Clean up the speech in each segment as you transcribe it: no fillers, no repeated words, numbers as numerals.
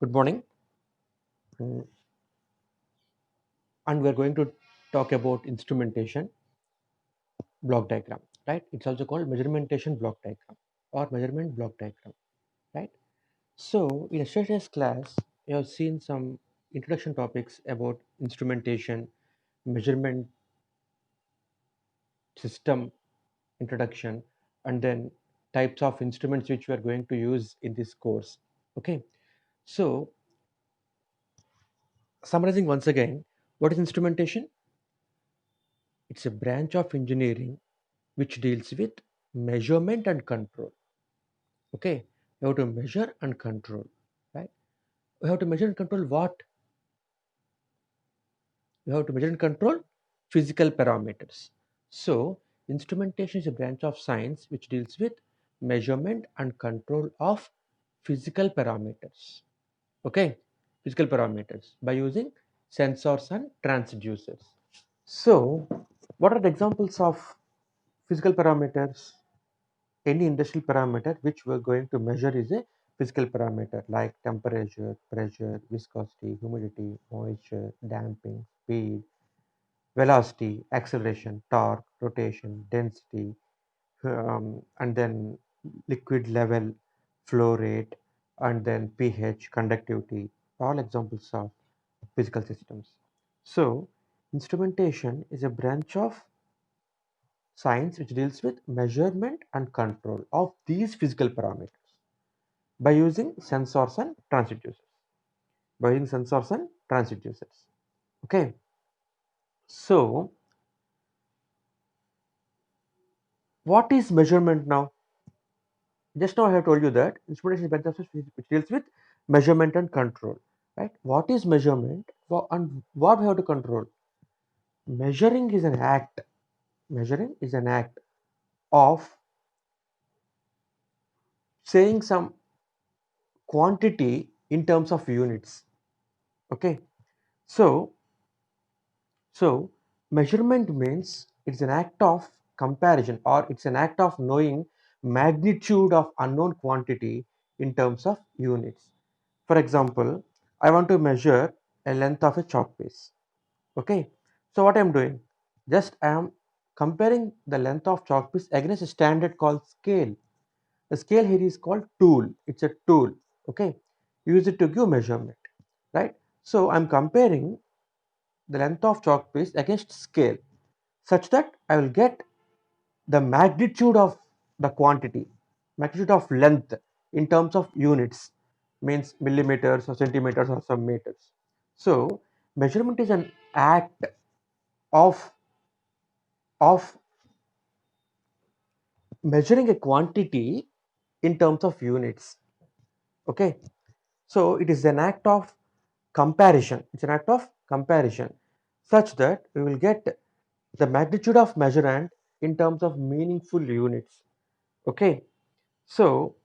Good morning. Mm, and we're going to talk about instrumentation block diagram, right? It's also called measurementation block diagram or measurement block diagram, right? So in yesterday's class, you have seen some introduction topics about instrumentation, measurement system introduction, and then types of instruments which we are going to use in this course. Okay. So summarizing once again, what is instrumentation? It's a branch of engineering which deals with measurement and control. Okay, you have to measure and control, right? You have to measure and control what? You have to measure and control physical parameters. So, instrumentation is a branch of science which deals with measurement and control of physical parameters. Okay, physical parameters by using sensors and transducers. So, what are the examples of physical parameters? Any industrial parameter which we're going to measure is a physical parameter like temperature, pressure, viscosity, humidity, moisture, damping, speed, velocity, acceleration, torque, rotation, density, and then liquid level, flow rate, and then pH, conductivity, all examples of physical systems. So, instrumentation is a branch of science which deals with measurement and control of these physical parameters by using sensors and transducers. By using sensors and transducers. Okay. So, what is measurement now? Just now I have told you that instrumentation is a branch of science which deals with measurement and control. Right? What is measurement? And what we have to control? Measuring is an act. Measuring is an act of saying some quantity in terms of units. Okay. So, So, measurement means it's an act of comparison or it's an act of knowing magnitude of unknown quantity in terms of units. For example, I want to measure a length of a chalk piece. Okay. So, what I am doing? Just I am comparing the length of chalk piece against a standard called scale. The scale here is called tool. It's a tool. Okay. Use it to give measurement. Right. So, I'm comparing the length of chalk piece against scale such that I will get the magnitude of the quantity, magnitude of length in terms of units, means millimeters or centimeters or some meters. So measurement is an act of of measuring a quantity in terms of units. Okay, so it is an act of comparison. It's an act of comparison such that we will get the magnitude of measurement in terms of meaningful units. Okay, so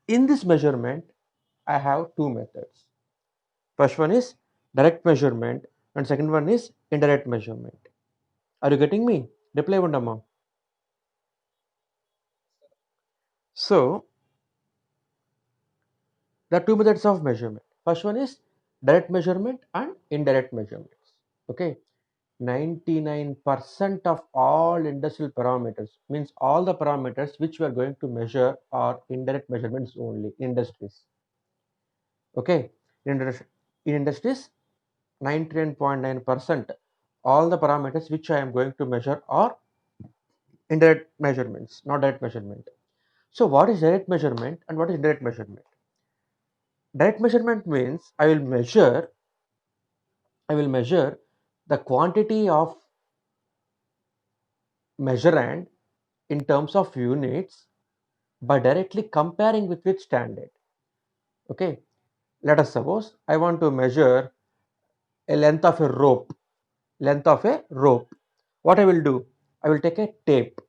in this measurement, I have two methods. First one is direct measurement, and second one is indirect measurement. Are you getting me? Reply Vandama. So there are two methods of measurement. First one is direct measurement and indirect measurements. Okay, 99% of all industrial parameters means all the parameters which we are going to measure are indirect measurements only in industries. Okay, in industries 99.9% all the parameters which I am going to measure are indirect measurements, not direct measurement. So what is direct measurement and what is indirect measurement? Direct measurement means I will measure the quantity of measurand in terms of units by directly comparing with standard. Okay, let us suppose I want to measure a length of a rope. Length of a rope. What I will do? I will take a tape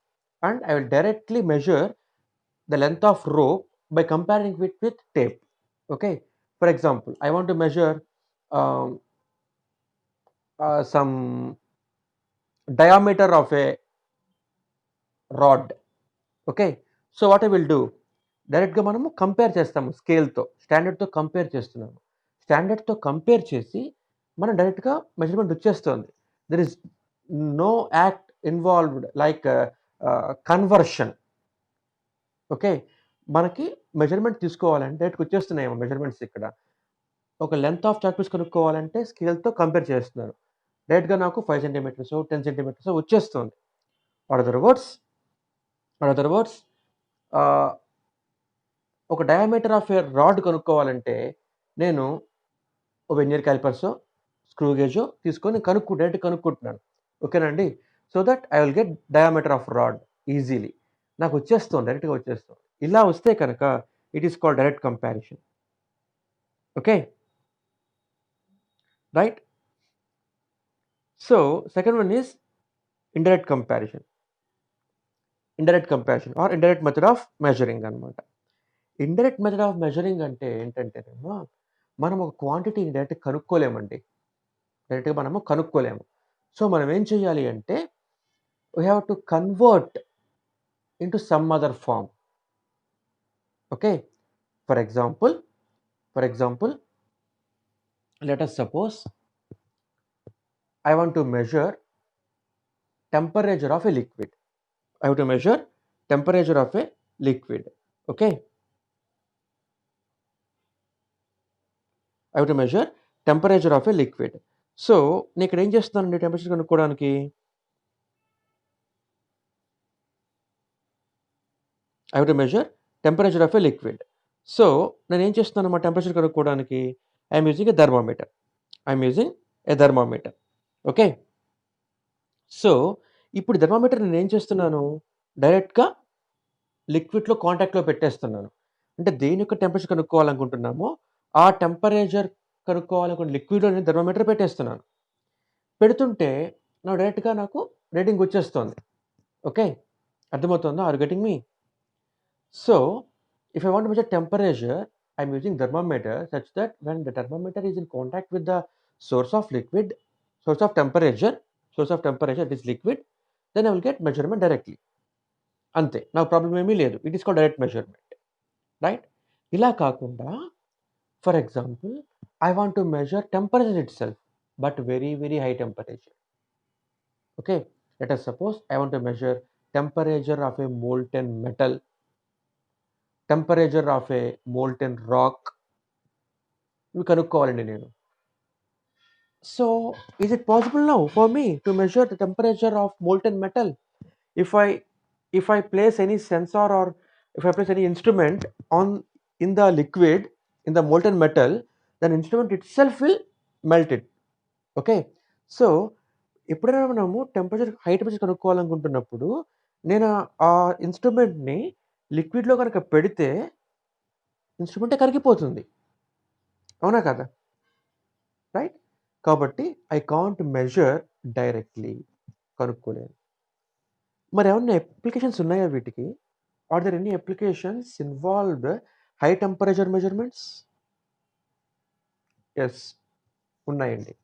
and I will directly measure the length of rope by comparing it with tape. Okay. For example, I want to measure um, some diameter of a rod. Okay. So what I will do? డైరెక్ట్‌గా మనము compare చేస్తాము స్కేల్‌తో. స్టాండర్డ్‌తో compare చేస్తున్నాము. స్టాండర్డ్‌తో compare చేసి మనం డైరెక్ట్‌గా measurement వచ్చేస్తోంది. There is no act involved like conversion. Okay. మనకి మెజర్‌మెంట్ తీసుకోవాలంటే డైరెక్ట్‌గా వచ్చేస్తున్నాయేమో మెజర్‌మెంట్స్ ఇక్కడ. ఒక లెంగ్త్ ఆఫ్ చాక్ పీస్ కనుక్కోవాలంటే స్కేల్‌తో కంపేర్ చేస్తున్నారు. డైరెక్ట్‌గా నాకు 5 సెంటీమీటర్సో, 10 సెంటీమీటర్సో వచ్చేస్తుంది. Or other words or other words ah, ఒక డయామీటర్ ఆఫ్ ఎ రాడ్ కనుక్కోవాలంటే నేను ఓ వెర్నియర్ కాలిపర్సో, స్క్రూ గేజో తీసుకొని డైరెక్ట్‌గా కనుక్కుంటున్నాను. ఓకేనా అండి? So that I will get diameter of rod easily. నాకొచ్చేస్తుంది. డైరెక్ట్‌గా వచ్చేస్తుంది. ఇలా వస్తే కనుక it is called direct comparison. Okay. Right? So second one is indirect comparison. Indirect comparison or indirect method of measuring అన్నమాట. ఇండైరెక్ట్ మెథడ్ ఆఫ్ మెజరింగ్ అంటే ఏంటంటేనేమో, మనం ఒక క్వాంటిటీని డైరెక్ట్‌గా కనుక్కోలేమండి. డైరెక్ట్‌గా మనము కనుక్కోలేము. సో మనం ఏం చేయాలి అంటే we have to convert into some other form. Okay. For example, for example let us suppose I want to measure temperature of a liquid. I have to measure temperature of a liquid. Okay. I have to measure temperature of a liquid. So నేను ఇక్కడ ఏం చేస్తున్నానండి temperature కనుక్కోవడానికి? I have to measure temperature of a liquid. So నేనేం చేస్తున్నాను మా temperature కనుక్కోవడానికి? I am using a thermometer. I am using a thermometer. Okay. So ఇప్పుడు థర్మామీటర్ నేనేం చేస్తున్నాను? డైరెక్ట్‌గా లిక్విడ్‌లో కాంటాక్ట్‌లో పెట్టేస్తున్నాను. అంటే దేని యొక్క టెంపరేచర్ కనుక్కోవాలనుకుంటున్నామో, ఆ టెంపరేచర్ కనుక్కోవాలనుకున్న లిక్విడ్‌లో నేను థర్మామీటర్ పెట్టేస్తున్నాను. పెడుతుంటే డైరెక్ట్‌గా నాకు రీడింగ్ వచ్చేస్తోంది. ఓకే. అర్థమవుతుందా? Are you getting me? So, if I want to measure temperature, I am using thermometer such that when the thermometer is in contact with the source of liquid, source of temperature, it is liquid, then I will get measurement directly. అంతే. నాకు problem ఏమీ లేదు. It is called direct measurement. Right? ఇలా కాకుండా for example I want to measure temperature itself but very, very high temperature. Okay. Let us suppose I want to measure temperature of a molten metal, temperature of a molten rock. ఇవి కనుక్కోవాలండి నేను. So, is it possible now for me to measure the temperature of molten metal? If I if I place any sensor or if I place any instrument on in the liquid, in the molten metal, then instrument itself will melt it. Okay. So, ఎప్పుడైనా మనము high temperature కనుక్కోవాలనుకుంటున్నప్పుడు, నేను ఆ ఇన్‌స్ట్రుమెంట్‌ని లిక్విడ్‌లో గనక పెడితే, ఇన్‌స్ట్రుమెంటే కరిగిపోతుంది. అవునా కాదా? Right? కాబట్టి ఐ కాంట్ మెజర్ డైరెక్ట్‌లీ. కనుక్కోలేను. మరేమన్నా అప్లికేషన్స్ ఉన్నాయా వీటికి? Are there any applications involved high temperature measurements? Yes. ఉన్నాయండి.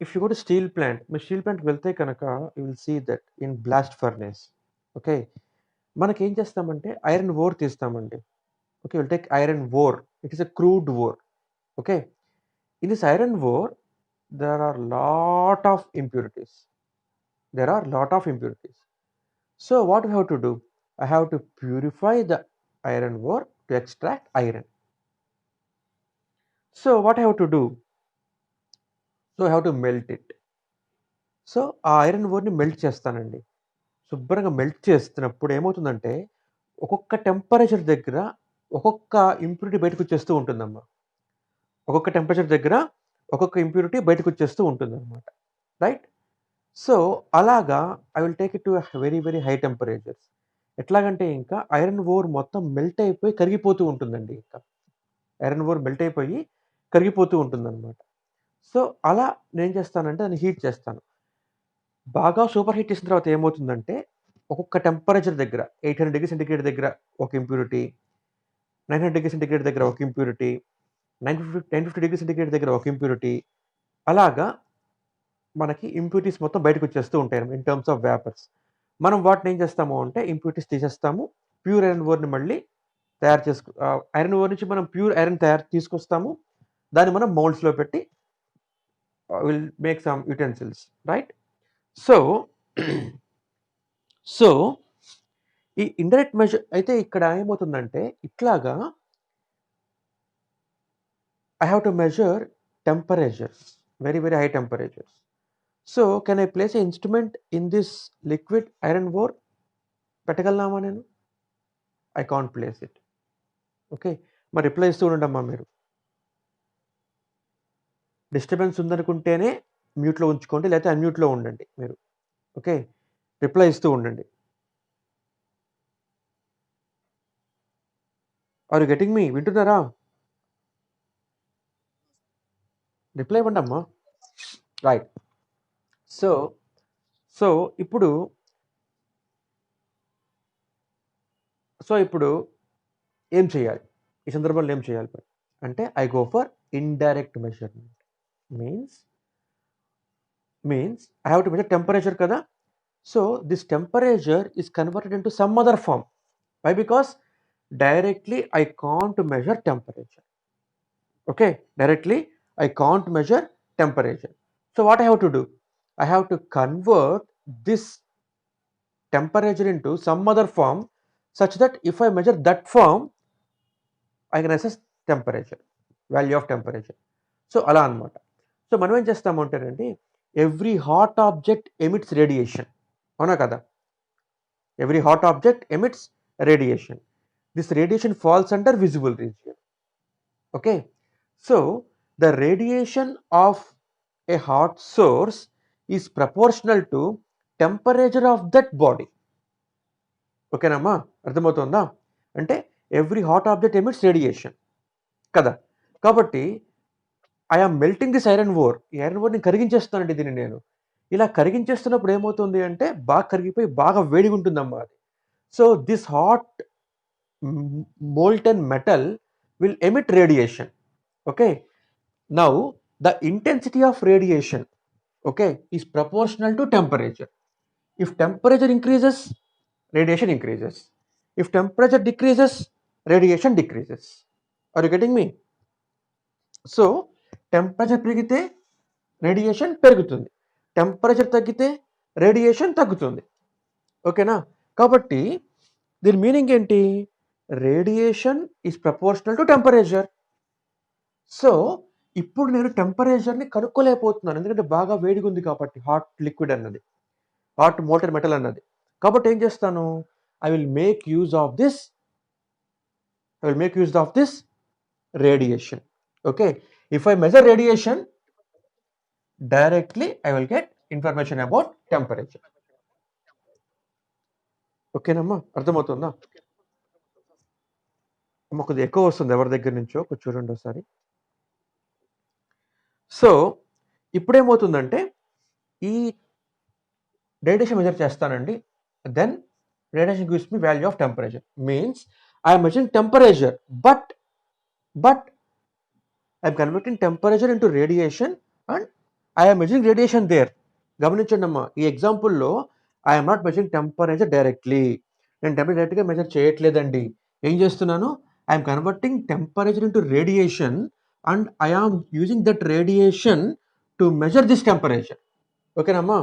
If you go to steel plant, మీరు స్టీల్ ప్లాంట్‌కి వెళ్తే కనుక you will see that in blast furnace. Okay. మనకేం చేస్తామంటే ఐరన్ ఓర్ తీస్తామండి. Okay. Will take iron ore. It is a crude ore. Okay. In this iron ore there are lot of impurities. There are lot of impurities. So what we have to do? I have to purify the iron ore to extract iron. So what I have to do? So I have to melt it. So, ఆ iron ఓర్‌ని melt చేస్తానండి. శుభ్రంగా melt చేస్తున్నప్పుడు ఏమవుతుందంటే, ఒక్కొక్క temperature దగ్గర ఒక్కొక్క impurity బయటకొచ్చేస్తూ ఉంటుందమ్మా. ఒక్కొక్క టెంపరేచర్ దగ్గర ఒక్కొక్క ఇంప్యూరిటీ బయటకొచ్చేస్తూ ఉంటుందనమాట. రైట్? సో, అలాగా I will take it to very, very high temperatures. ఎట్లాగంటే ఇంకా ఐరన్ ఓర్ మొత్తం మెల్ట్ అయిపోయి కరిగిపోతూ ఉంటుందండి ఇంకా. ఐరన్ ఓర్ మెల్ట్ అయిపోయి కరిగిపోతూ ఉంటుందనమాట. సో, అలా నేనేం చేస్తానంటే దాన్ని హీట్ చేస్తాను. బాగా సూపర్ హీట్ చేసిన తర్వాత ఏమవుతుందంటే, ఒక్కొక్క టెంపరేచర్ దగ్గర 800 డిగ్రీ సెంటిగ్రేడ్ దగ్గర ఒక ఇంప్యూరిటీ, 900 డిగ్రీ సెంటిగ్రేడ్ దగ్గర ఒక ఇంప్యూరిటీ, 950 డిగ్రీ సెంటిగ్రేడ్ దగ్గర ఒక ఇంప్యూరిటీ, అలాగా మనకి ఇంప్యూరిటీస్ మొత్తం బయటకొచ్చేస్తూ ఉంటాయి ఇన్ టర్మ్స్ ఆఫ్ వేపర్స్. మనం వాటిని ఏం చేస్తాము అంటే ఇంప్యూరిటీస్ తీసేస్తాము. ప్యూర్ ఐరన్ ఓర్ని మళ్ళీ ఐరన్ ఓర్ నుంచి మనం ప్యూర్ ఐరన్ తీసుకొస్తాము. దాన్ని మనం మౌల్డ్స్లో పెట్టి will make some utensils, right? So so ఈ ఇండైరెక్ట్ మెజర్ అయితే ఇక్కడ ఏమవుతుందంటే ఇట్లాగా I have to measure temperatures, very very high temperatures. So can I place an instrument in this liquid iron ore? పెట్టగలనామా నేను? I can't place it. Okay, మరి reply ఇస్తూ ఉండండమ్మా మీరు. Disturbance ఉందనుకుంటేనే మ్యూట్లో ఉంచుకోండి, లేకపోతే అన్మ్యూట్లో ఉండండి మీరు. ఓకే, రిప్లై ఇస్తూ ఉండండి. Are you getting me? వింటున్నారా? రిప్లై ఇవ్వండి అమ్మా. రైట్. సో ఇప్పుడు ఏం చేయాలి ఈ సందర్భంలో? ఏం చేయాలి అంటే I go for indirect measurement. Means I have to measure temperature కదా. So this temperature is converted into some other form. Why? Because directly I can't measure temperature. Okay, directly I can't measure temperature. So what I have to do? I have to convert this temperature into some other form such that if I measure that form, I can assess temperature, value of temperature. So అలా అనమాట. So మనం ఏం చేస్తామంటేనండి, every hot object emits radiation, అవునా కదా? Every hot object emits radiation. This radiation falls under visible region. Okay, so the radiation of a hot source is proportional to temperature of that body. ఓకేనమ్మా, అర్థమవుతుందా? అంటే every hot object emits radiation కదా. కాబట్టి I am melting this iron or. ఈ iron ఓర్ని కరిగించేస్తానండి దీన్ని నేను. ఇలా కరిగించేస్తున్నప్పుడు ఏమవుతుంది అంటే బాగా కరిగిపోయి బాగా వేడిగా ఉంటుందమ్మా అది. So this hot molten metal will emit radiation. Okay, now the intensity of radiation, okay, is proportional to temperature. If temperature increases, radiation increases. If temperature decreases, radiation decreases. Are you getting me? So temperature పెరిగితే radiation పెరుగుతుంది, temperature తగ్గితే radiation తగ్గుతుంది. ఓకేనా? కాబట్టి దీని meaning ఏంటి? Radiation is proportional to temperature. So ఇప్పుడు నేను టెంపరేచర్ని కనుక్కోలేకపోతున్నాను, ఎందుకంటే బాగా వేడిగా ఉంది కాబట్టి, హాట్ లిక్విడ్ అన్నది, హాట్ మోల్టెన్ మెటల్ అన్నది. కాబట్టి ఏం చేస్తాను? I will make use of this radiation. Okay, if I measure radiation directly I will get information about temperature. ఓకేనమ్మా, అర్థమవుతుందా? అమ్మ కొద్దిగా ఎక్కువ వస్తుంది ఎవరి దగ్గర నుంచో, కొంచెం చూడండి ఒకసారి. సో ఇప్పుడేమవుతుందంటే ఈ రేడియేషన్ మెజర్ చేస్తానండి, then radiation gives me value of temperature. Means I'm measuring temperature, but I'm converting temperature into radiation and I'm measuring radiation there. గమనించండి అమ్మా, ఈ ఎగ్జాంపుల్లో I'm not measuring temperature directly. నేను టెంపరేచర్ డైరెక్ట్గా measure చేయట్లేదండి. ఏం చేస్తున్నాను? I'm converting temperature into radiation and I am using that radiation to measure this temperature. ఓకేనమ్మా?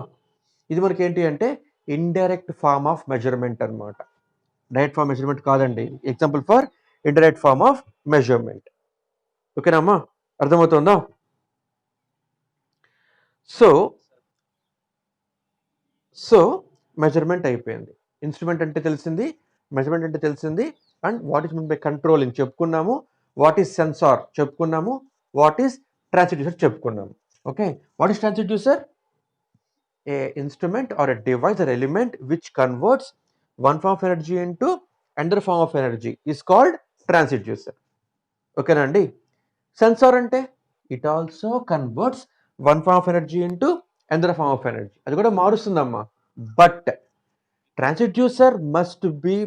ఇది మనకి ఏంటి అంటే ఇండైరెక్ట్ ఫార్మ్ ఆఫ్ మెజర్మెంట్ అనమాట, డైరెక్ట్ ఫార్మ్ మెజర్మెంట్ కాదండి. Example for indirect form of measurement. ఓకేనమ్మా, అర్థమవుతుందా? సో మెజర్మెంట్ అయిపోయింది, ఇన్స్ట్రుమెంట్ అంటే తెలిసింది, మెజర్మెంట్ అంటే తెలిసింది, and what is mean by controlling చెప్పుకున్నాము, వాట్ ఈస్ సెన్సార్ చెప్పుకున్నాము, వాట్ ఈస్ ట్రాన్స్డ్యూసర్ చెప్పుకున్నాము. Okay, what is transducer? A instrument or a device or element which converts one form of energy into another form of energy is called transducer. Okay nandi? Sensor ante it also converts one form of energy into another form of energy, adi kuda marustundamma. But transducer must be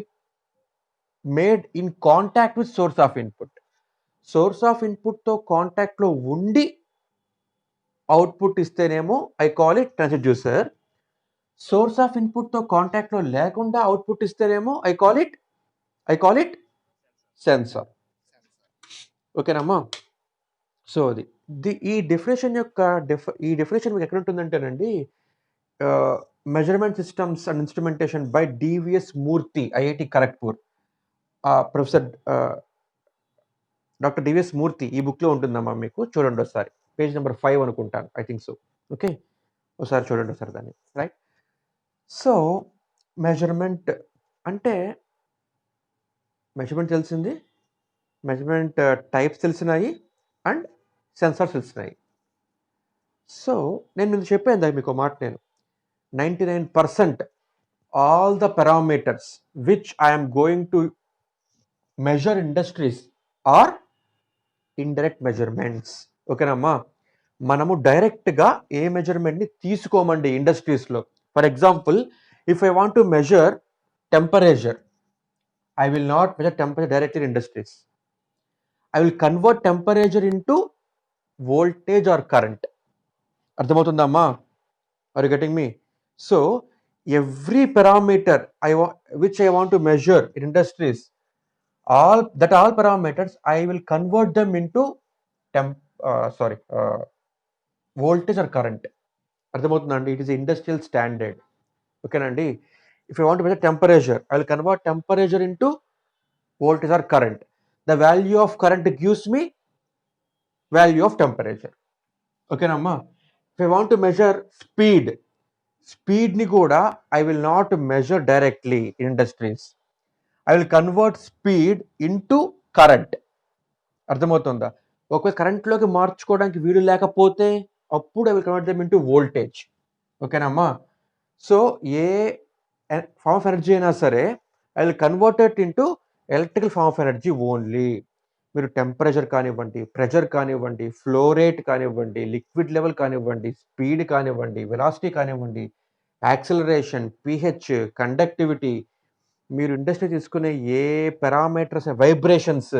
made in contact with source of input. Source of input to contact lo undi output ఇస్తేనేమో I call it transducer. Source of ఇన్పుట్తో కాంటాక్ట్లో లేకుండా output ఇస్తేనేమో I call it I call it sensor. ఓకేనమ్మా. So అది ఈ definition యొక్క ఈ డెఫినేషన్ మీకు ఎక్కడ ఉంటుందంటేనండి, measurement systems and instrumentation by DVS Murthy, IIT Kharagpur. Professor doctor DVS Murthy ఈ బుక్లో ఉంటుందమ్మా, మీకు చూడండి ఒకసారి. పేజ్ నెంబర్ 5 అనుకుంటాను, ఐ థింక్ సో. ఓకే, ఒకసారి చూడండి ఒకసారి దాన్ని. రైట్. సో మెజర్మెంట్ అంటే, మెజర్మెంట్ తెలిసింది, మెజర్మెంట్ టైప్స్ తెలిసినాయి, అండ్ సెన్సార్స్ తెలిసినాయి. సో నేను మీకు చెప్పాను మీకు మాట, నేను 99% all the parameters which I am going to measure industries are indirect measurements. ఓకేనమ్మా. మనము డైరెక్ట్గా ఏ మెజర్మెంట్ని తీసుకోమండి ఇండస్ట్రీస్లో. For example, if I want to measure temperature, I will not measure temperature directly in industries. I will convert temperature into voltage or current. అర్థమవుతుందమ్మా? Are you getting me? So every parameter which I want to measure in industries, all parameters I will convert them into voltage or current. అర్థమవుతుందండి? It is industrial standard. ఓకేనండి. If I want to measure temperature, I will convert temperature into voltage or current. The value of current gives me value of temperature. ఓకేనమ్మా. If I want to measure speed ni kuda I will not measure directly in industries. I will convert speed into current. అర్థమవుతుందా? ఒకవేళ కరెంట్లోకి మార్చుకోవడానికి వీలు లేకపోతే అప్పుడు I will convert them into voltage. ఓకేనమ్మా. So ఏ form of energy అయినా సరే I will convert it into electrical form of energy only. మీరు టెంపరేచర్ కానివ్వండి, ప్రెషర్ కానివ్వండి, ఫ్లో రేట్ కానివ్వండి, లిక్విడ్ లెవెల్ కానివ్వండి, స్పీడ్ కానివ్వండి, వెలాసిటీ కానివ్వండి, యాక్సిలరేషన్, పిహెచ్, కండక్టివిటీ, మీరు ఇండస్ట్రీ తీసుకునే ఏ పారామీటర్స్, వైబ్రేషన్స్,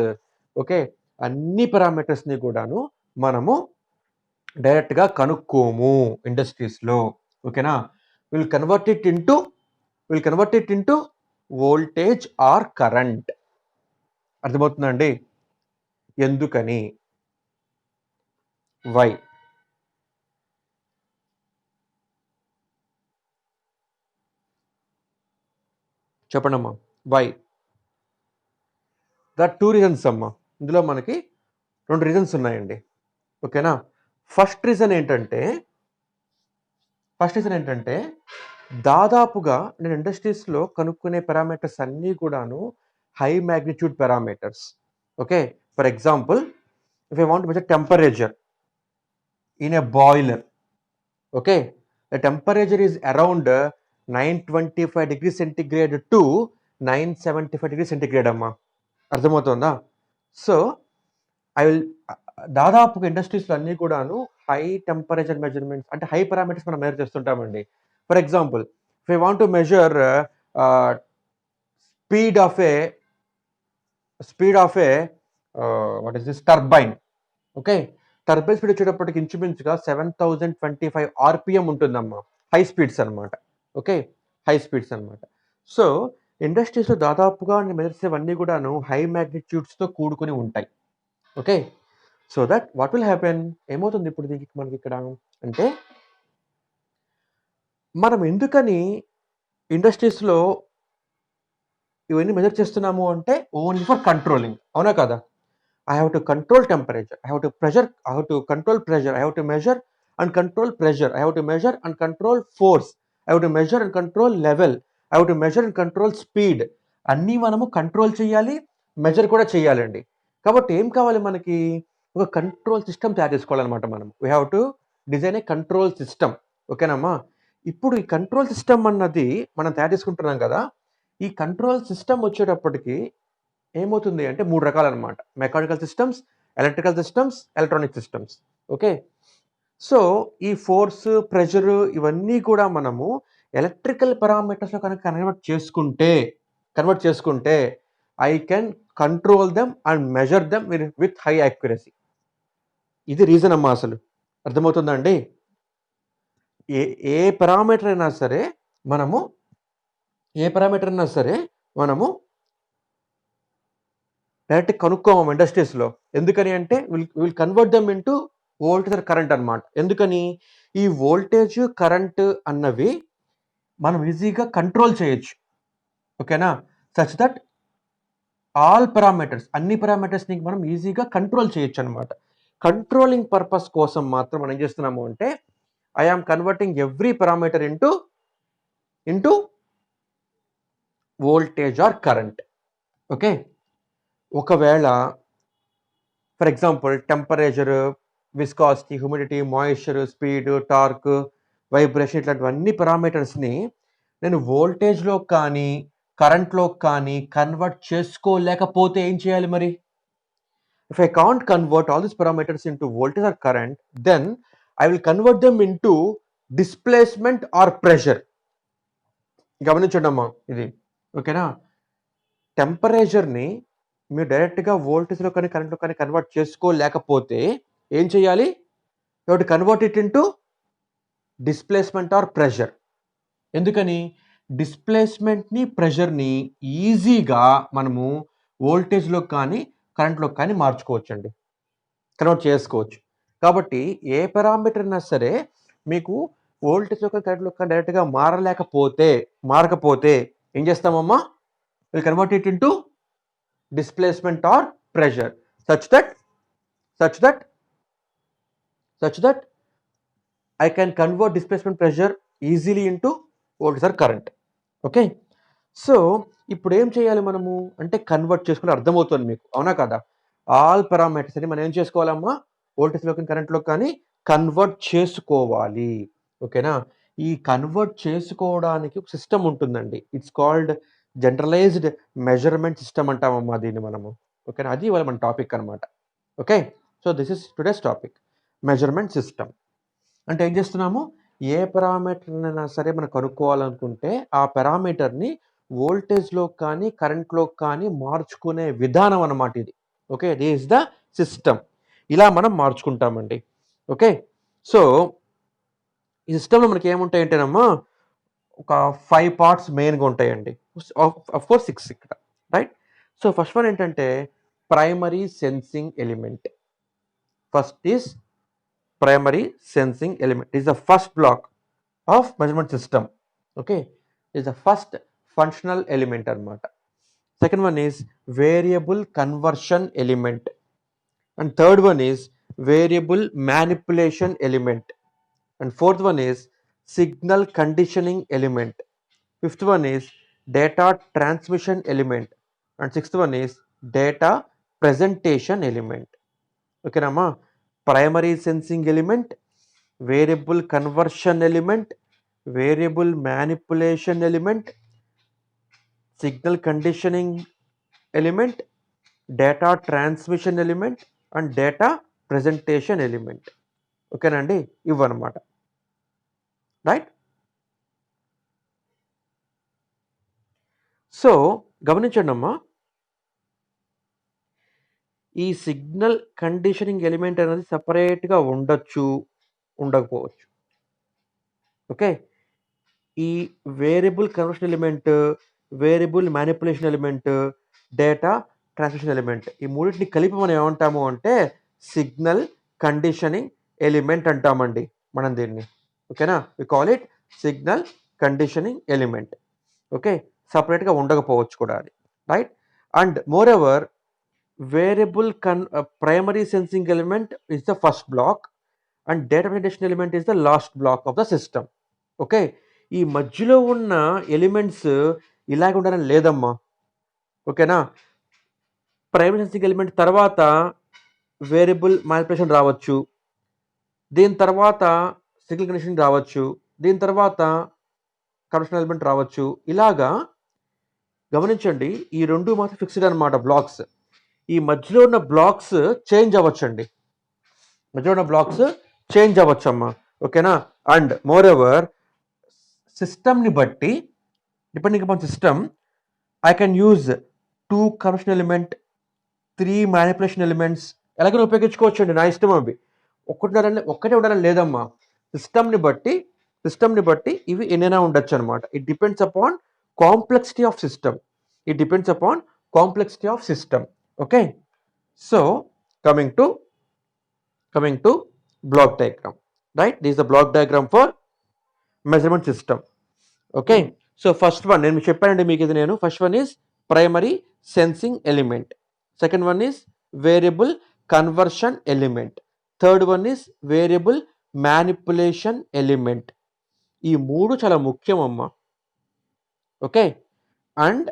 ఓకే, అన్ని పారామీటర్స్ని కూడాను మనము డైరెక్ట్గా కనుక్కోము ఇండస్ట్రీస్లో. ఓకేనా. Will convert it into voltage or current. అర్థమవుతుందండి? ఎందుకని? వై? చెప్పండమ్మా. వై? దట్ 2 రీజన్స్ అమ్మా. ఇందులో మనకి 2 రీజన్స్ ఉన్నాయండి. ఓకేనా. ఫస్ట్ రీజన్ ఏంటంటే దాదాపుగా నేను ఇండస్ట్రీస్లో కనుక్కునే పారామీటర్స్ అన్నీ కూడాను high magnitude parameters. Okay. For example, if I want to measure temperature in a boiler, okay, the temperature is around 925 degrees centigrade to 975 degrees centigrade అమ్మా. అర్థమవుతుందా? సో ఐ విల్ దాదాపుగా ఇండస్ట్రీస్లో అన్నీ కూడాను హై టెంపరేచర్ మెజర్మెంట్స్, అంటే high parameters మనం measure చేస్తుంటామండి. For example, if I want to measure speed of a what is this turbine. Okay. Turbine speed వచ్చేటప్పటికి ఇంచుమించుగా 7025 RPM ఉంటుందమ్మా. హై స్పీడ్స్ అనమాట. ఓకే, హై స్పీడ్స్ అనమాట. సో ఇండస్ట్రీస్లో దాదాపుగా నేను మెజర్సేవన్నీ కూడాను హై మ్యాగ్నిట్యూడ్స్తో కూడుకుని ఉంటాయి. ఓకే. So that what will happen, ఏమవుతుంది ఇప్పుడు దీనికి మనకి ఇక్కడ అంటే, మనం ఎందుకని ఇండస్ట్రీస్లో ఇవన్నీ మెజర్ చేస్తున్నాము అంటే ఓన్లీ ఫర్ కంట్రోలింగ్. అవునా కదా? I have to control temperature, I have to control pressure, I have to measure and control pressure, I have to measure and control force, I have to measure and control level, I have to measure and control speed. అన్నీ మనము control చేయాలి, measure కూడా చేయాలండి. కాబట్టి ఏం కావాలి మనకి? ఒక కంట్రోల్ సిస్టమ్ తయారు చేసుకోవాలన్నమాట. మనం we have to design A control system. ఓకేనమ్మా. ఇప్పుడు ఈ కంట్రోల్ సిస్టమ్ అన్నది మనం తయారు చేసుకుంటున్నాం కదా. ఈ కంట్రోల్ సిస్టమ్ వచ్చేటప్పటికి ఏమవుతుంది అంటే 3 రకాలు అనమాట. Mechanical systems, electrical systems, electronic systems. Okay. So ఈ ఫోర్స్, ప్రెషర్ ఇవన్నీ కూడా మనము ఎలక్ట్రికల్ పారామీటర్స్లో కనుక కన్వర్ట్ చేసుకుంటే I can control them and measure them with high accuracy. ఇది రీజన్ అమ్మా. అసలు అర్థమవుతుందా అండి? ఏ పారామీటర్ అయినా సరే మనము ఏ పారామీటర్ అయినా సరే మనము ఏ పారామీటర్ అయినా సరే మనము ఏ పారామీటర్ అయినా సరే మనము ఏ పారామీటర్ అయినా సరే మనము ఏ పారామీటర్ అయినా సరే మనము ఏ పారామీటర్ అయినా సరే మనము ఏ పారామీటర్ అయినా సరే మనము ఏ పారామీటర్ అయినా సరే మనము ఏ పారామీటర్ అయినా సరే మనము ఏ పారామీటర్ అయినా సరే మనము డైరెక్ట్ కనుక్కోము ఇండస్ట్రీస్లో. ఎందుకని అంటే will convert them into voltage or current అనమాట. ఎందుకని ఈ వోల్టేజ్ కరెంట్ అన్నవి మనం ఈజీగా కంట్రోల్ చేయొచ్చు. ఓకేనా, సచ్ దట్ ఆల్ పారామీటర్స్, అన్ని పారామీటర్స్ని మనం ఈజీగా కంట్రోల్ చేయొచ్చు అనమాట. కంట్రోలింగ్ పర్పస్ కోసం మాత్రం మనం ఏం చేస్తున్నాము అంటే I am converting every parameter into voltage or current. Okay, ఒకవేళ for example temperature, viscosity, humidity, moisture, speed, torque, vibration ఇట్లాంటివన్నీ పారామీటర్స్ని నేను వోల్టేజ్లో కానీ కరెంట్లో కానీ కన్వర్ట్ చేసుకోలేకపోతే ఏం చేయాలి మరి? If I can't convert all these parameters into voltage or current, then I will convert them into displacement or pressure. గమనించండి అమ్మా ఇది. ఓకేనా, టెంపరేచర్ని మీరు డైరెక్ట్గా వోల్టేజ్లో కానీ కరెంట్లో కానీ కన్వర్ట్ చేసుకోలేకపోతే ఏం చేయాలి? You have to convert it into displacement or pressure. ఎందుకని? డిస్ప్లేస్మెంట్ని ప్రెషర్ని ఈజీగా మనము వోల్టేజ్లో కానీ కరెంట్లో కానీ మార్చుకోవచ్చండి, కన్వర్ట్ చేసుకోవచ్చు. కాబట్టి ఏ పారామీటర్ అయినా సరే మీకు వోల్టేజ్లో కానీ కరెంట్లో కానీ డైరెక్ట్గా మారకపోతే ఏం చేస్తామమ్మా? Will convert it into displacement or pressure such that I can convert displacement pressure easily into voltage or current. Okay, so ఇప్పుడు ఏం చేయాలి మనము అంటే కన్వర్ట్ చేసుకుని అర్థమవుతుంది మీకు, అవునా కదా? ఆల్ పారామీటర్స్ అని మనం ఏం చేసుకోవాలమ్మా? వోల్టేజ్లో కానీ కరెంట్లో కానీ కన్వర్ట్ చేసుకోవాలి. ఓకేనా, ఈ కన్వర్ట్ చేసుకోవడానికి ఒక సిస్టమ్ ఉంటుందండి. It's called generalized measurement system అంటామమ్మా దీన్ని మనము. ఓకేనా, అది ఇవాళ మన టాపిక్ అనమాట. Okay, so this is today's topic, measurement system. అంటే ఏం చేస్తున్నాము? ఏ పారామీటర్నైనా సరే మనం కనుక్కోవాలనుకుంటే ఆ పారామీటర్ని వోల్టేజ్లో కానీ కరెంట్లో కానీ మార్చుకునే విధానం అన్నమాట ఇది. Okay, this is the system. ఇలా మనం మార్చుకుంటామండి. ఓకే, సో ఈ సిస్టంలో మనకి ఏముంటాయి అంటేనమ్మా ఒక 5 పార్ట్స్ మెయిన్గా ఉంటాయండి. ఆఫ్ కోర్స్ 6 ఇక్కడ, రైట్? సో ఫస్ట్ వన్ ఏంటంటే primary sensing element. First is primary sensing element is the first block of measurement system. Okay, is the first functional element అనమాట. Second one is variable conversion element, and third one is variable manipulation element, and fourth one is signal conditioning element, fifth one is data transmission element, and sixth one is data presentation element. Okay nama, primary sensing element, variable conversion element, variable manipulation element, signal conditioning element, data transmission element, and data presentation element. Okay nandi, ఇవ్వనమాట, right? So గమనించండి అమ్మా, ఈ signal conditioning element అనేది సపరేట్గా ఉండొచ్చు, ఉండకపోవచ్చు. Okay, ఈ variable conversion element, variable manipulation element, data transmission element, ఈ మూడింటిని కలిపి మనం ఏమంటాము అంటే సిగ్నల్ కండిషనింగ్ ఎలిమెంట్ అంటామండి మనం దీన్ని. ఓకేనా, we call it signal conditioning element. Okay, సపరేట్గా ఉండకపోవచ్చు కూడా అది, right? And moreover variable primary sensing element is the first block and data presentation element is the last block of the system. Okay, ఈ మధ్యలో ఉన్న elements ఇలాగ ఉండాలని లేదమ్మా. ఓకేనా, ప్రైమరీ సెన్సింగ్ ఎలిమెంట్ తర్వాత వేరియబుల్ మ్యానిపులేషన్ రావచ్చు, దీని తర్వాత సిగ్నల్ కండిషనింగ్ రావచ్చు, దీని తర్వాత కన్వర్షన్ ఎలిమెంట్ రావచ్చు. ఇలాగా గమనించండి, ఈ రెండు మాత్రం ఫిక్స్డ్ అనమాట బ్లాక్స్. ఈ మధ్యలో ఉన్న బ్లాక్స్ చేంజ్ అవ్వచ్చండి, మధ్యలో ఉన్న బ్లాక్స్ చేంజ్ అవ్వచ్చమ్మా. ఓకేనా, అండ్ మోర్ ఎవర్ సిస్టమ్ని బట్టి depending upon system I can use 2 conversion element, 3 manipulation elements ఎలాగైనా ఉపయోగించుకోవచ్చు అండి, నా ఇష్టం. అవి ఒక్కటే ఉండాలని లేదమ్మా. సిస్టమ్ని బట్టి ఇవి ఎన్నైనా ఉండొచ్చు అనమాట. It depends upon complexity of system. Okay, so coming to block diagram, right? This is the block diagram for measurement system. Okay, so first one నేను చెప్పానండి మీకు ఇది నేను first one is primary sensing element, second one is variable conversion element, third one is variable manipulation element. ఈ మూడు చాలా ముఖ్యం అమ్మా. Okay, and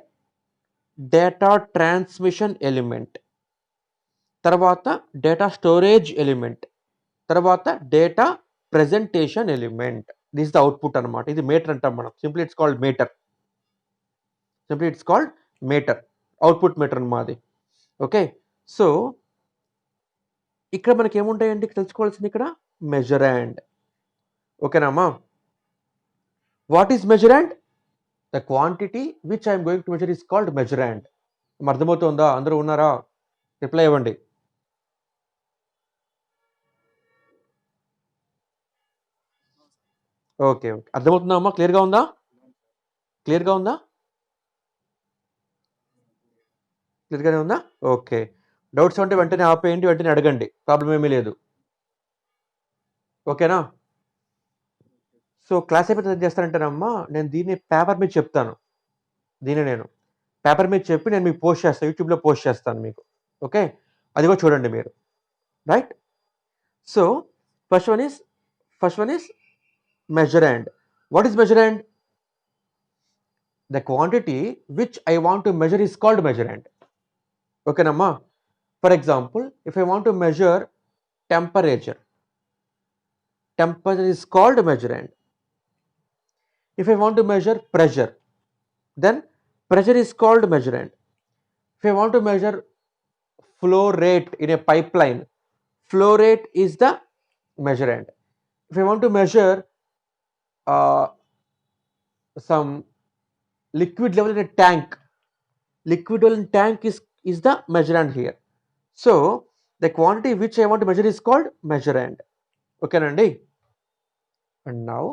data transmission element, తర్వాత డేటా స్టోరేజ్ ఎలిమెంట్, తర్వాత data presentation element. This the output అనమాట. ఇది meter అంటాం మనం. Simply it's called meter. Output meter మాది. ఓకే, సో ఇక్కడ మనకి ఏముంటాయండి తెలుసుకోవాల్సింది ఇక్కడ మెజరాండ్. ఓకేనామా? What is measurand? The quantity which I'm going to measure is called measurand. అర్థమవుతుందా? అందరూ ఉన్నారా? రిప్లై ఇవ్వండి. ఓకే, అర్థమవుతుందా అమ్మా? క్లియర్గా ఉందా? క్లియర్గానే ఉందా? ఓకే, డౌట్స్ ఉంటే వెంటనే ఆపేయండి, వెంటనే అడగండి, ప్రాబ్లం ఏమీ లేదు. ఓకేనా? సో క్లాస్ అయిపోతే ఏం చేస్తానంటేనమ్మా, నేను దీన్ని పేపర్ మీద చెప్తాను. నేను పేపర్ మీద చెప్పి నేను మీకు పోస్ట్ చేస్తాను, యూట్యూబ్లో పోస్ట్ చేస్తాను మీకు. ఓకే, అది కూడా చూడండి మీరు. Right? So first one is measurand. What is measurand? The quantity which I want to measure is called measurand. Okay namma? For example, if I want to measure temperature is called measurand. If I want to measure pressure, then pressure is called measurand. If I want to measure flow rate in a pipeline, flow rate is the measurand. If I want to measure some liquid level in a tank, liquid level in tank is the measurand here. So the quantity which I want to measure is called measurand. Okay nandi? And now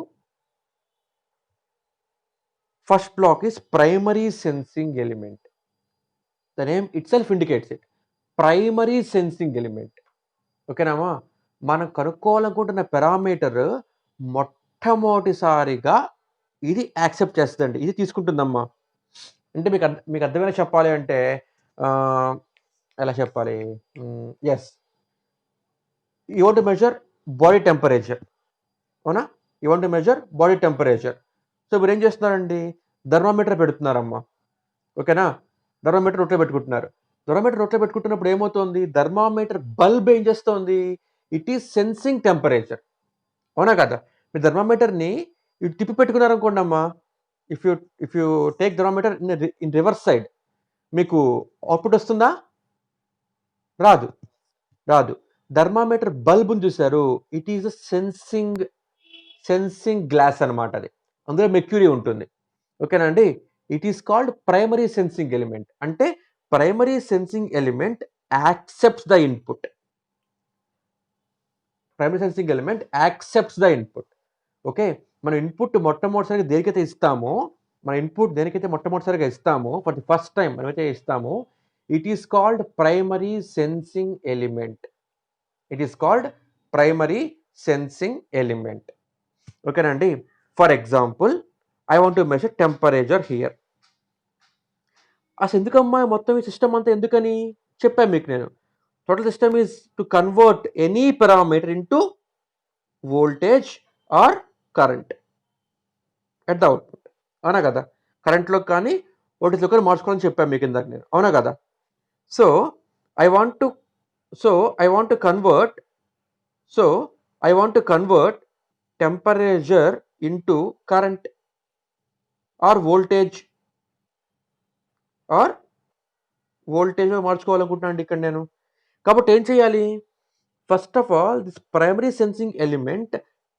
first block is primary sensing element. The name itself indicates it. Primary sensing element. Okay nama? మనం కనుక్కోవాలనుకుంటున్న parameter మొట్టమొదటిసారిగా ఇది accept చేస్తుందండి, ఇది తీసుకుంటుందమ్మా. అంటే మీకు అర్థమైన చెప్పాలి అంటే ఎలా చెప్పాలి? Yes, you want to measure body temperature. అవునా? You want to measure body temperature. So మీరు ఏం చేస్తున్నారండి? థర్మామీటర్ పెడుతున్నారమ్మా. ఓకేనా? థర్మామీటర్ రొట్టెలో పెట్టుకుంటున్నారు. థర్మామీటర్ రొట్టెలో పెట్టుకుంటున్నప్పుడు ఏమవుతుంది? థర్మామీటర్ బల్బ్ ఏం చేస్తుంది? It is sensing temperature. అవునా కదా? మీ థర్మామీటర్ని ఇటు తిప్పి పెట్టుకున్నారనుకోండి అమ్మా, if you take thermometer in reverse side, మీకు అవుట్పుట్ వస్తుందా? రాదు. థర్మామీటర్ బల్బుని చూశారు, ఇట్ ఈస్ సెన్సింగ్ గ్లాస్ అనమాట. అది అందులో మెర్క్యూరీ ఉంటుంది. ఓకేనా అండి? It is called primary sensing element. అంటే primary sensing element accepts the input. Primary sensing element accepts the input. Okay, మనం ఇన్పుట్ మొట్టమొదటిసారిగా దేనికైతే ఇస్తామో, మొట్టమొదటిసారిగా ఇస్తామో, ఫర్ ది ఫస్ట్ టైం మనమైతే ఇస్తామో, it is called primary sensing element. ఓకేనండి? For example, I want to measure temperature here. అసలు ఎందుకమ్మా మొత్తం ఈ సిస్టమ్ అంతా ఎందుకని చెప్పాను మీకు నేను. Total system is to convert any parameter into voltage or current at the output. అవునా కదా? కరెంట్లో కానీ వోల్టేజ్లో కానీ మార్చుకోవాలని చెప్పాను మీకు ఇందాక నేను. అవునా కదా? So I want to convert temperature into current or voltage మార్చుకోవాలనుకుంటున్నాను ఇక్కడ నేను. కాబట్టి ఏం చేయాలి? First of all, this primary sensing element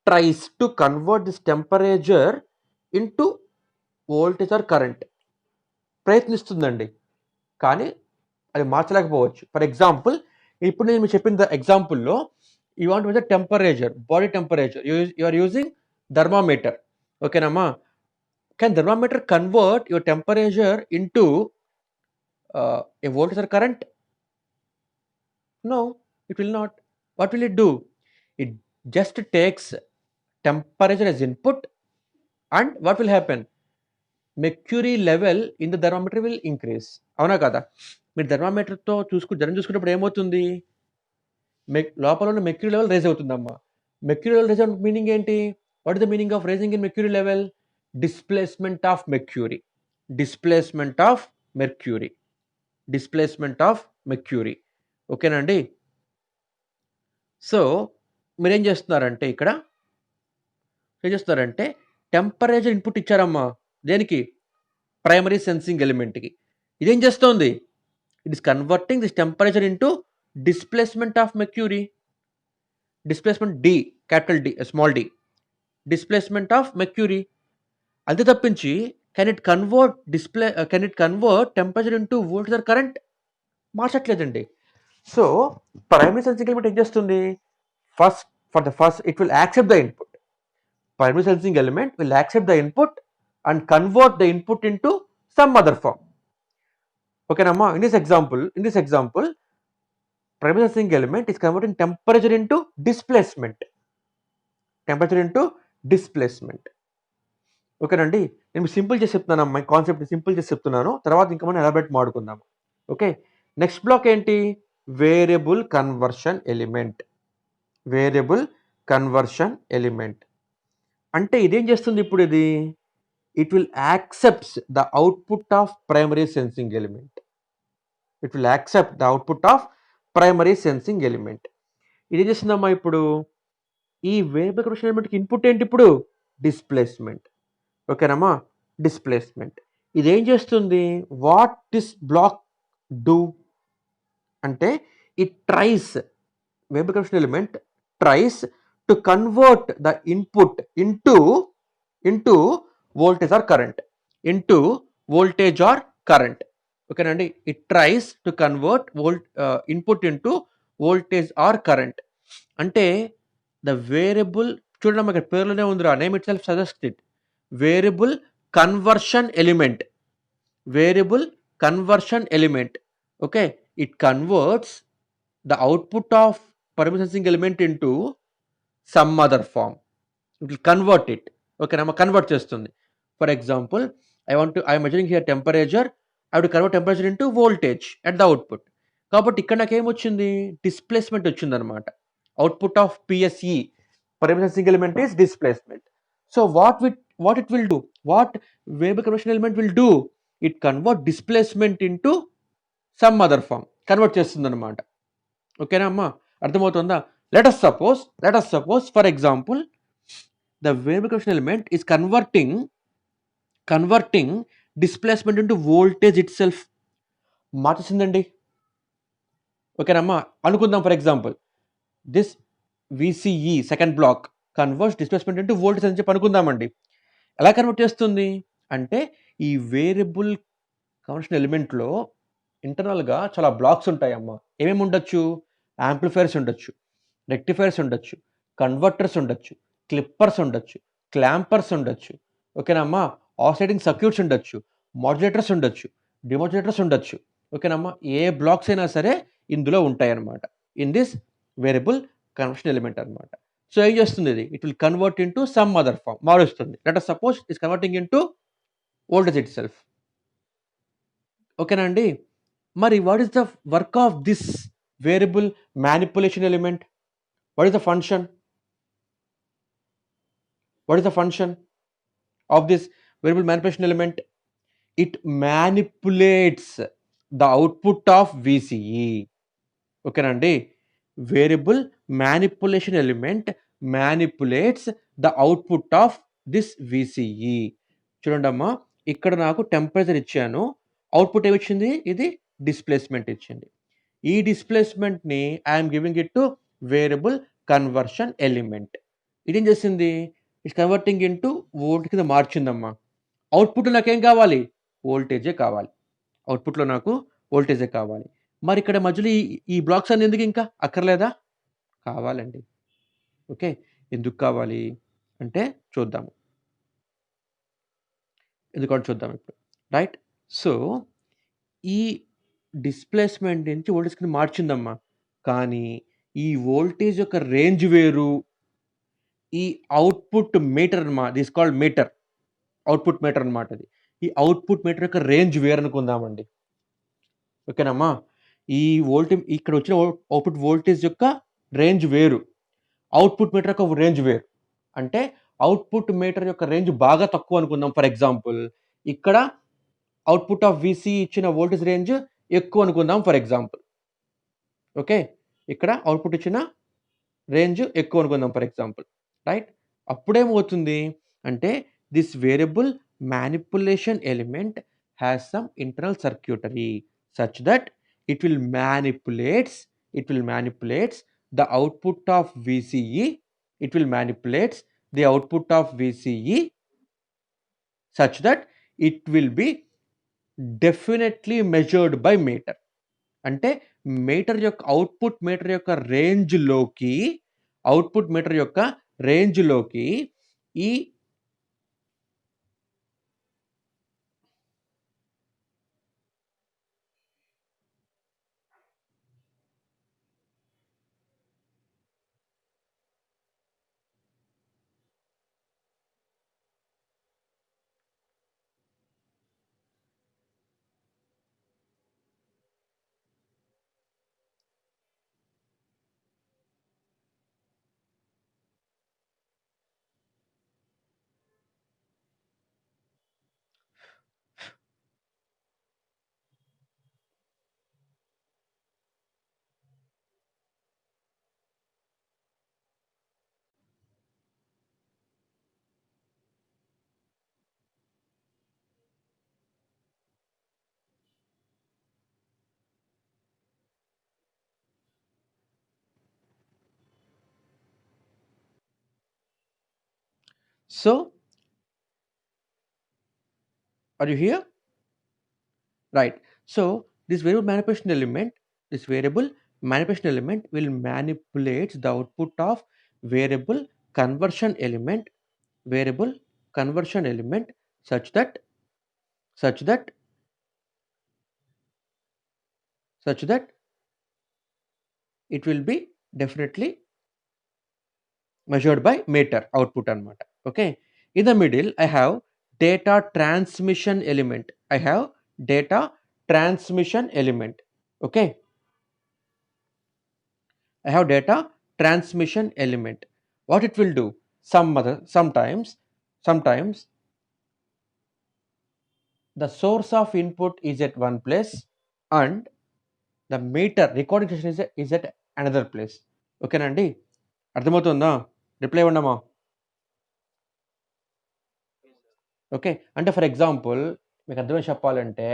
tries to convert this temperature into voltage or current. ప్రయత్నిస్తుందండి, కానీ అది మార్చలేకపోవచ్చు. ఫర్ ఎగ్జాంపుల్, ఇప్పుడు నేను మీకు చెప్పిన ఎగ్జాంపుల్లో you want measure temperature, body temperature, you are using thermometer. ఓకేనమ్మా? Can thermometer convert your temperature into a voltage or current? No, it will not. What will it do? It just takes temperature as input, and what will happen? Mercury level in the thermometer will increase. అవునా కదా? మీరు థర్మామీటర్తో జనం చూసుకున్నప్పుడు ఏమవుతుంది? లోపల ఉన్న mercury level raise అవుతుందమ్మా. మెర్క్యూరీ లెవెల్ రేజ్ అవుతుంది మీనింగ్ ఏంటి? What is the meaning of raising in mercury level? Displacement of mercury. Displacement of mercury. Displacement of mercury. ఓకేనా అండి? సో మీరేం చేస్తున్నారంటే ఇక్కడ ఏం చేస్తున్నారంటే టెంపరేచర్ ఇన్పుట్ ఇచ్చారమ్మా. దేనికి? ప్రైమరీ సెన్సింగ్ ఎలిమెంట్కి. ఇదేం చేస్తోంది? It is converting this temperature into displacement of mercury. Displacement D, capital D, small D. Displacement of mercury. అంతే తప్పించి can it convert temperature into voltage or current? మార్చట్లేదండి. సో ప్రైమరీ సెన్సింగ్ ఎలిమెంట్ ఏం చేస్తుంది? First it will accept the input. Primary sensing element will accept the input and convert the input into some other form. Okay, Namma? In this example, primary sensing element is converting temperature into displacement. Temperature into displacement. Okay అండి? నేను simple చేసి చెప్తున్నాను, concept simple చేసి చెప్తున్నాను. తర్వాత ఇంకా మనం elaborate మాడుకుందాం. Okay, next black ఏంటి? Variable conversion element. Variable conversion element అంటే ఇదేం చేస్తుంది ఇప్పుడు? ఇది it will accepts the output of primary sensing element. It will accept the output of primary sensing element. ఇదేం చేస్తుందమ్మా ఇప్పుడు? ఈ వేరియబుల్ కన్వర్షన్ ఎలిమెంట్కి ఇన్పుట్ ఏంటి ఇప్పుడు? డిస్ప్లేస్మెంట్. ఓకేనమ్మా? డిస్ప్లేస్మెంట్. ఇదేం చేస్తుంది? వాట్ దిస్ బ్లాక్ డూ అంటే it tries, variable conversion element tries to convert the input into voltage or current. Into voltage or current. Okay andi? It tries to convert input into voltage or current. Ante the variable, చూడండి ఇక్కడ పేరులోనే ఉందిరా, name it self suggest it. Variable conversion element. Variable conversion element. Okay, it converts the output of primary sensing element into some other form. It will convert it. Okay, nama convert చేస్తుంది. For example, I am measuring here temperature. I have to convert temperature into voltage at the output. కాబట్టి ఇక్కడ నాకు ఏమొచ్చింది? Displacement వచ్చింది అనమాట. Output of PSE, primary sensing element, is displacement. So what it will do? What variable conversion element will do? It convert displacement into some other form. Convert చేస్తుంది అనమాట. ఓకేనా అమ్మా? అర్థమవుతుందా? Let us suppose for example the variable conversion element is converting displacement into voltage itself. మార్చేసిందండి. ఓకేనమ్మా? అనుకుందాం for example this VCE second block converts displacement into voltage అని చెప్పి అనుకుందామండి. ఎలా కన్వర్ట్ చేస్తుంది అంటే ఈ వేరియబుల్ కన్వర్షన్ ఎలిమెంట్లో ఇంటర్నల్గా చాలా బ్లాక్స్ ఉంటాయమ్మా. ఏమేమి ఉండొచ్చు? యాంప్లిఫైర్స్ ఉండొచ్చు, రెక్టిఫైర్స్ ఉండొచ్చు, కన్వర్టర్స్ ఉండొచ్చు, క్లిప్పర్స్ ఉండొచ్చు, క్లాంపర్స్ ఉండొచ్చు. ఓకేనమ్మా? ఆసిలేటింగ్ సర్క్యూట్స్ ఉండొచ్చు, మాడ్యులేటర్స్ ఉండొచ్చు, డిమాడ్యులేటర్స్ ఉండొచ్చు. ఓకేనమ్మా? ఏ బ్లాక్స్ అయినా సరే ఇందులో ఉంటాయన్నమాట. In this variable conversion element అనమాట. సో ఏం చేస్తుంది ఇది? It will convert into some other form. మారుస్తుంది. Let us suppose it's converting into voltage itself. ఓకేనా అండి? మరి what is the work of this variable manipulation element? What is the function? What is the function of this variable manipulation element? It manipulates the output of VCE. Okay nandi? Variable manipulation element manipulates the output of this VCE. చూడండమ్మా, ఇక్కడ నాకు temperature ఇచ్చాను, output ఏమి ఇచ్చింది? ఇది displacement ఇచ్చింది. ఈ డిస్ప్లేస్మెంట్ని I'm giving it to variable conversion element. ఇదేం చేసింది? ఇట్స్ కన్వర్టింగ్ ఇంటూ వోల్ట్ కింద మార్చిందమ్మా. అవుట్పుట్లో నాకేం కావాలి? వోల్టేజే కావాలి. అవుట్పుట్లో నాకు వోల్టేజే కావాలి. మరి ఇక్కడ మధ్యలో ఈ బ్లాక్స్ అన్ని ఎందుకు ఇంకా అక్కర్లేదా? కావాలండి. ఓకే, ఎందుకు కావాలి అంటే చూద్దాము. ఎందుకంటే చూద్దాం ఇప్పుడు. రైట్? సో ఈ డిస్ప్లేస్మెంట్ నుంచి వోల్టేజ్ కింద మార్చిందమ్మా. కానీ ఈ వోల్టేజ్ యొక్క రేంజ్ వేరు. ఈ output meter this called meter. Output meter అనమాట ఇది. ఈ అవుట్‌పుట్ మీటర్ యొక్క రేంజ్ వేరనుకుందామండి. ఓకేనమ్మా? ఈ ఇక్కడొచ్చిన అవుట్‌పుట్ వోల్టేజ్ యొక్క రేంజ్ వేరు. అవుట్‌పుట్ మీటర్ యొక్క రేంజ్ వేరు. అంటే అవుట్‌పుట్ మీటర్ యొక్క రేంజ్ బాగా తక్కువ అనుకుందాం ఫర్ ఎగ్జాంపుల్. ఇక్కడ అవుట్‌పుట్ ఆఫ్ వీసీ ఇచ్చిన వోల్టేజ్ రేంజ్ ఎక్కువ అనుకుందాం ఫర్ ఎగ్జాంపుల్. ఓకే. ఇక్కడ అవుట్‌పుట్ ఇచ్చిన రేంజ్ ఎక్కువ అనుకుందాం ఫర్ ఎగ్జాంపుల్. రైట్? అప్పుడేమవుతుంది అంటే this variable manipulation element has some internal circuitry such that it will manipulates the output of VCE. It will manipulates the output of VCE such that it will be definitely measured by meter. అంటే meter యొక్క output meter యొక్క రేంజ్‌లోకి ఈ so are you here? Right. So this variable manipulation element will manipulate the output of variable conversion element such that such that such that it will be definitely measured by meter output అనమాట. Okay. In the middle, I have data transmission element. Okay. I have data transmission element. What it will do? Sometimes the source of input is at one place and the meter recording station is at another place. ఓకేనండి? అర్థమవుతుందా? Reply ఇవ్వండమ్మా. Okay. అంటే for example మీకు అర్థమయ్యేలా చెప్పాలంటే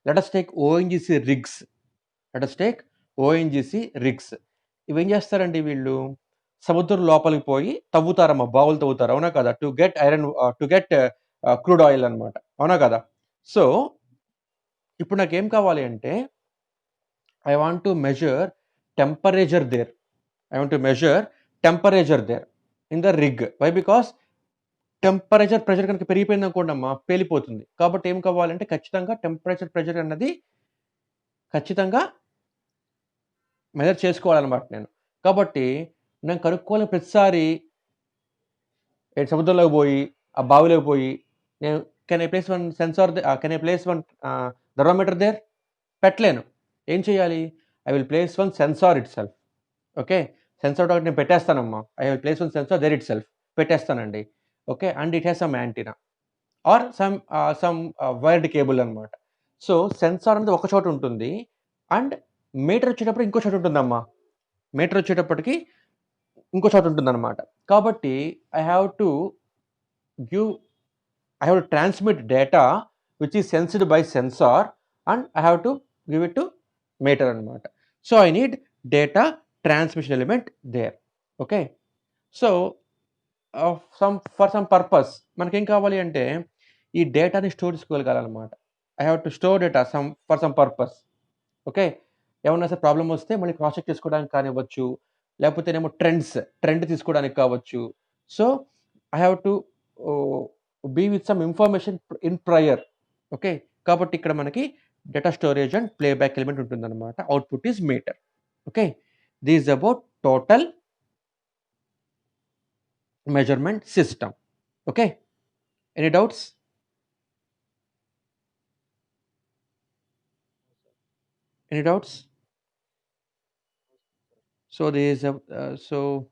let us take ONGC rigs. ఇవేం చేస్తారండి వీళ్ళు? సముద్రం లోపలికి పోయి తవ్వుతారమ్మా. బావులు తవ్వుతారు. అవునా కాదా? టు గెట్ క్రూడ్ ఆయిల్ అన్నమాట. అవునా కాదా? సో, ఇప్పుడు నాకేం కావాలి అంటే I want to measure temperature there. In the rig. Why? Because pressure కనుక పెరిగిపోయిందనుకోండమ్మా పేలిపోతుంది. కాబట్టి ఏం కావాలంటే ఖచ్చితంగా టెంపరేచర్, ప్రెషర్ అన్నది ఖచ్చితంగా మెజర్ చేసుకోవాలన్నమాట నేను. కాబట్టి నేను కనుక్కోవాలని ప్రతిసారి సముద్రంలోకి పోయి, ఆ బావిలోకి పోయి నేను can I place one thermometer there? పెట్టలేను. ఏం చేయాలి? I will place one sensor itself. Okay. Sensor ఒకటి నేను పెట్టేస్తానమ్మా. I will place one sensor there itself. పెట్టేస్తానండి. Okay. And it has some antenna or some wired cable అన్నమాట. So, sensor అనేది ఒక చోట ఉంటుంది. అండ్ మీటర్ వచ్చేటప్పుడు ఇంకో చోట ఉంటుందమ్మా. మీటర్ వచ్చేటప్పటికి ఇంకో చోట ఉంటుందన్నమాట. కాబట్టి I have to transmit data which is sensed by sensor and I have to give it to meter అన్నమాట. So, I need data transmission element there. Okay. So, for some purpose మనకేం కావాలి అంటే ఈ డేటాని స్టోర్ చేసుకోగలగాలన్నమాట. I have to store data for some purpose. Okay. ఏమన్నా సరే problem వస్తే మళ్ళీ క్రాస్ చెక్ చేసుకోవడానికి కానివ్వచ్చు. లేకపోతేనేమో ట్రెండ్ తీసుకోవడానికి కావచ్చు. So, I have to be with some information in prior. Okay. కాబట్టి ఇక్కడ మనకి data storage and playback element ఉంటుందన్నమాట. Output is meter. Okay, this is about total measurement system. Okay, any doubts? Any doubts? So there is a so